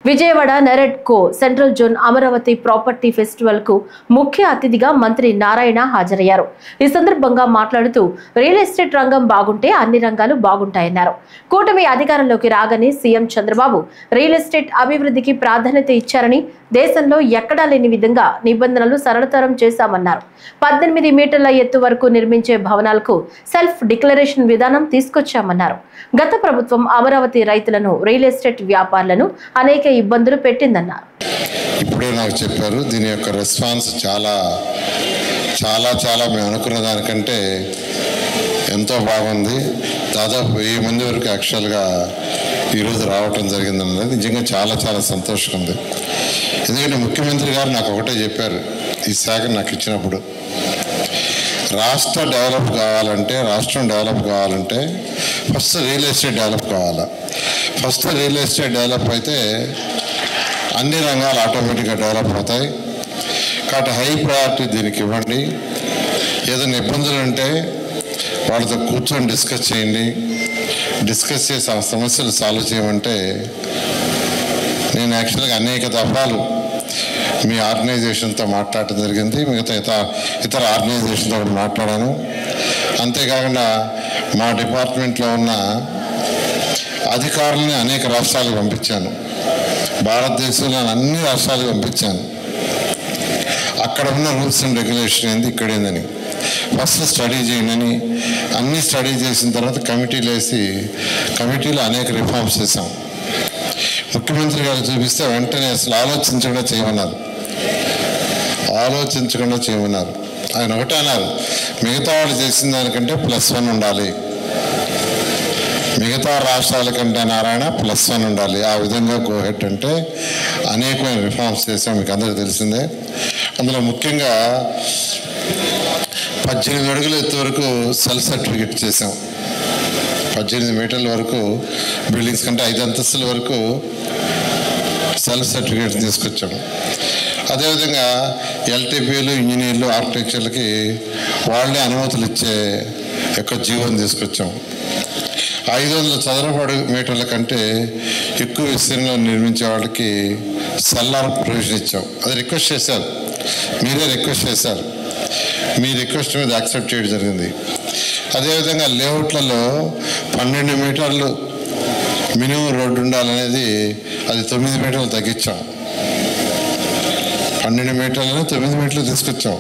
Vijayawada NAREDCO central zone Amaravati property festival కు ముఖ్య అతిథిగా మంత్రి నారాయణ హాజరయ్యారు. ఈ సందర్భంగా మాట్లాడుతూ రియల్ ఎస్టేట్ రంగం బాగుంటే అన్ని రంగాలు బాగుంటాయన్నారు. కూటమి అధికారంలోకి రాగానే సీఎం చంద్రబాబు రియల్ ఎస్టేట్ అభివృద్ధికి ప్రాధాన్యత ఇచ్చారని, దేశంలో ఎక్కడా లేని విధంగా నిబంధనలు సరళతరం చేశామన్నారు. 18 మీటర్ల ఎత్తు వరకు నిర్మించే భవనాలకు సెల్ఫ్ డిక్లరేషన్ విధానం తీసుకొచ్చామన్నారు. గత ప్రభుత్వం అమరావతి రైతులను, రియల్ ఎస్టేట్ వ్యాపారులను అనేక ఇబ్బందులు పెట్టిందన్నారు. ఇప్పుడే నాకు చెప్పారు, దీని యొక్క రెస్పాన్స్ చాలా చాలా చాలా మేము అనుకున్న దానికంటే ఎంతో బాగుంది. దాదాపు 1000 మంది వరకు యాక్చువల్గా ఈరోజు రావటం జరిగిందన్నది నిజంగా చాలా చాలా సంతోషంగా ఉంది. ఎందుకంటే ముఖ్యమంత్రి గారు నాకు ఒకటే చెప్పారు ఈ శాఖ నాకు ఇచ్చినప్పుడు, రాష్ట్రం డెవలప్ కావాలంటే ఫస్ట్ రియల్ ఎస్టేట్ డెవలప్ కావాలి. ఫస్ట్ రియల్ ఎస్టేట్ డెవలప్ అయితే అన్ని రంగాలు ఆటోమేటిక్గా డెవలప్ అవుతాయి. కాబట్టి హై ప్రయారిటీ దీనికి ఇవ్వండి. ఏదైనా ఇబ్బందులు ఉంటే వాళ్ళతో కూర్చొని డిస్కస్ చేయండి. డిస్కస్ చేసి ఆ సమస్యలు సాల్వ్ చేయమంటే నేను యాక్చువల్గా అనేక దఫాలు మీ ఆర్గనైజేషన్తో మాట్లాడటం జరిగింది, మిగతా ఇతర ఆర్గనైజేషన్తో మాట్లాడాను. అంతేకాకుండా మా డిపార్ట్మెంట్లో ఉన్న అధికారులని అనేక రాష్ట్రాలకు పంపించాను. భారతదేశంలో అన్ని రాష్ట్రాలకు పంపించాను. అక్కడ ఉన్న రూల్స్ అండ్ రెగ్యులేషన్ ఏంది, ఇక్కడ ఏందని ఫస్ట్ స్టడీ చేయండి. అన్నీ స్టడీ చేసిన తర్వాత కమిటీలు వేసి కమిటీలో అనేక రిఫార్మ్స్ చేశాం. ముఖ్యమంత్రి గారు చూపిస్తే వెంటనే అసలు ఆలోచించకుండా చేయమన్నారు. ఆయన ఒకటే అన్నారు, మిగతా వాళ్ళు చేసిన దానికంటే +1 ఉండాలి, మిగతా రాష్ట్రాల కంటే నారాయణ +1 ఉండాలి. ఆ విధంగా గోహెడ్ అంటే అనేకమైన రిఫార్మ్స్ చేసాం, మీకు అందరికీ తెలిసిందే. అందులో ముఖ్యంగా 18 అడుగుల ఎత్తు వరకు సెల్ఫ్ సర్టిఫికేట్ చేసాం. 18 మీటర్ల వరకు బిల్డింగ్స్ కంటే 5 అంతస్తుల వరకు సెల్ఫ్ సర్టిఫికేట్ తీసుకొచ్చాము. అదేవిధంగా ఎల్టీపీలు, ఇంజనీర్లు, ఆర్కిటెక్చర్లకి వాళ్ళే అనుమతులు ఇచ్చే జీవోని తీసుకొచ్చాం. 500 చదరపు మీటర్ల కంటే ఎక్కువ విస్తీర్ణంలో నిర్మించే వాళ్ళకి సెల్లార్ ప్రొవిజన్ ఇచ్చాం. అది రిక్వెస్ట్ చేశారు, మీరే రిక్వెస్ట్ చేశారు, మీ రిక్వెస్ట్ మీద యాక్సెప్ట్ చేయడం జరిగింది. అదేవిధంగా లేఅవుట్లలో 12 మీటర్లు మినిమం రోడ్డు ఉండాలనేది అది 9 మీటర్లు తగ్గించాం. 12 మీటర్లను 9 మీటర్లు తీసుకొచ్చాం.